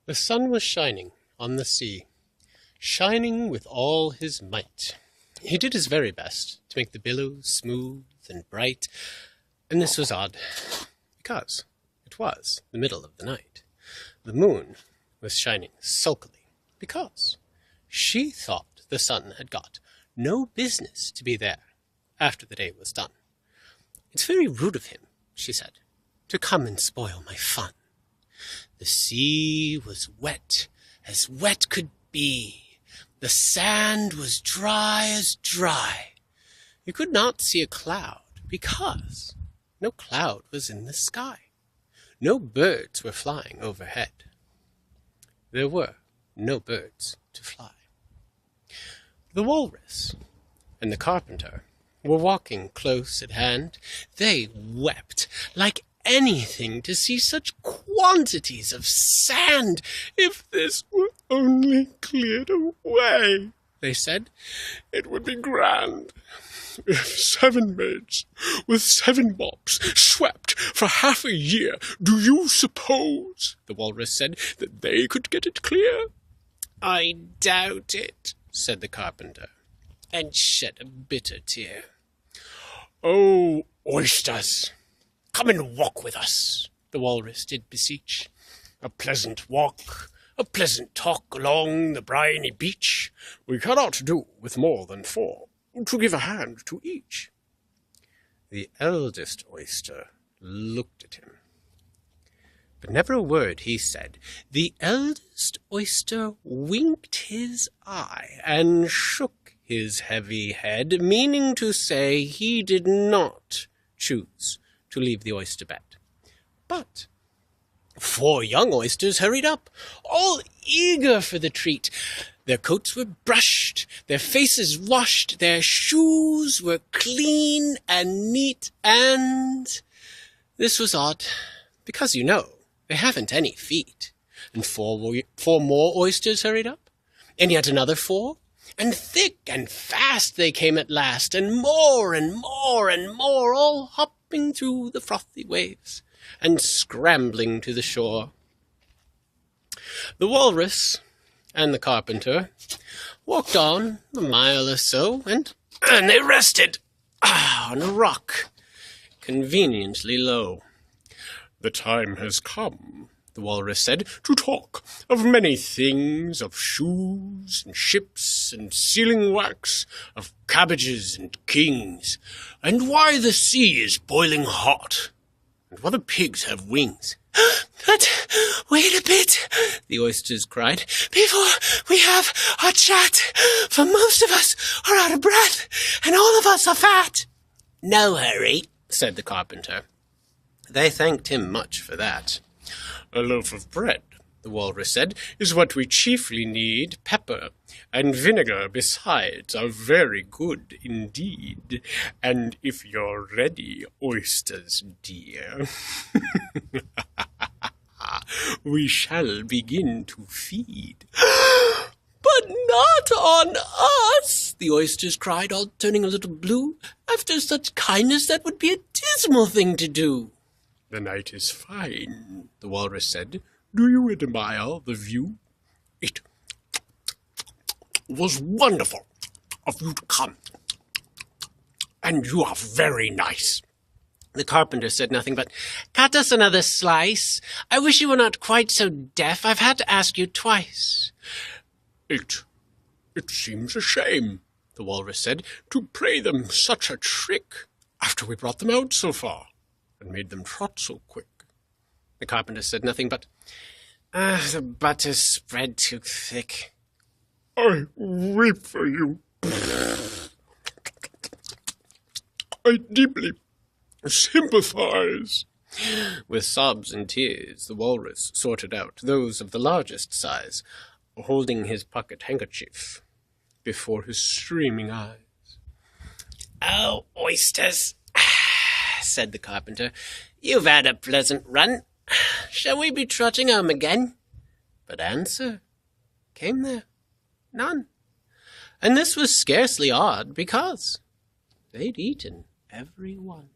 The sun was shining on the sea, shining with all his might. He did his very best to make the billows smooth and bright, and this was odd, because it was the middle of the night. The moon was shining sulkily, because she thought the sun had got no business to be there after the day was done. "It's very rude of him," she said, "to come and spoil my fun." The sea was wet as wet could be. The sand was dry as dry. You could not see a cloud, because no cloud was in the sky. No birds were flying overhead. There were no birds to fly. The Walrus and the Carpenter were walking close at hand. They wept like anything to see such quantities of sand. "If this were only cleared away," they said, "it would be grand. If 7 maids with 7 mops swept for half a year, do you suppose," the Walrus said, "that they could get it clear?" "I doubt it," said the Carpenter, and shed a bitter tear. "Oh, oysters, come and walk with us," the Walrus did beseech. "A pleasant walk, a pleasant talk along the briny beach. We cannot do with more than 4, to give a hand to each." The eldest oyster looked at him, but never a word he said. The eldest oyster winked his eye and shook his heavy head, meaning to say he did not choose to leave the oyster bed. But 4 young oysters hurried up, all eager for the treat. Their coats were brushed, their faces washed, their shoes were clean and neat, and this was odd, because, they haven't any feet. And 4 more oysters hurried up, and yet another 4, and thick and fast they came at last, and more and more and more, all hopping through the frothy waves and scrambling to the shore. The Walrus and the Carpenter walked on a mile or so, and they rested on a rock, conveniently low. "The time has come," the Walrus said, "to talk of many things, of shoes and ships and sealing wax, of cabbages and kings, and why the sea is boiling hot, and why the pigs have wings." "But wait a bit," the oysters cried, "before we have our chat, for most of us are out of breath, and all of us are fat." "No hurry," said the Carpenter. They thanked him much for that. "A loaf of bread," the Walrus said, "is what we chiefly need. Pepper and vinegar besides are very good indeed. And if you're ready, oysters dear, we shall begin to feed." "But not on us," the oysters cried, all turning a little blue. "After such kindness, that would be a dismal thing to do." "The night is fine," the Walrus said. "Do you admire the view? It was wonderful of you to come, and you are very nice." The Carpenter said nothing but, "Cut us another slice. I wish you were not quite so deaf. I've had to ask you twice." It seems a shame," the Walrus said, "to play them such a trick after we brought them out so far and made them trot so quick." The Carpenter said nothing but, "The butter's spread too thick." "I weep for you. I deeply sympathize." With sobs and tears, the Walrus sorted out those of the largest size, holding his pocket handkerchief before his streaming eyes. "Oh, oysters," said the Carpenter, "you've had a pleasant run. Shall we be trotting home again?" But answer came there none. And this was scarcely odd, because they'd eaten every one.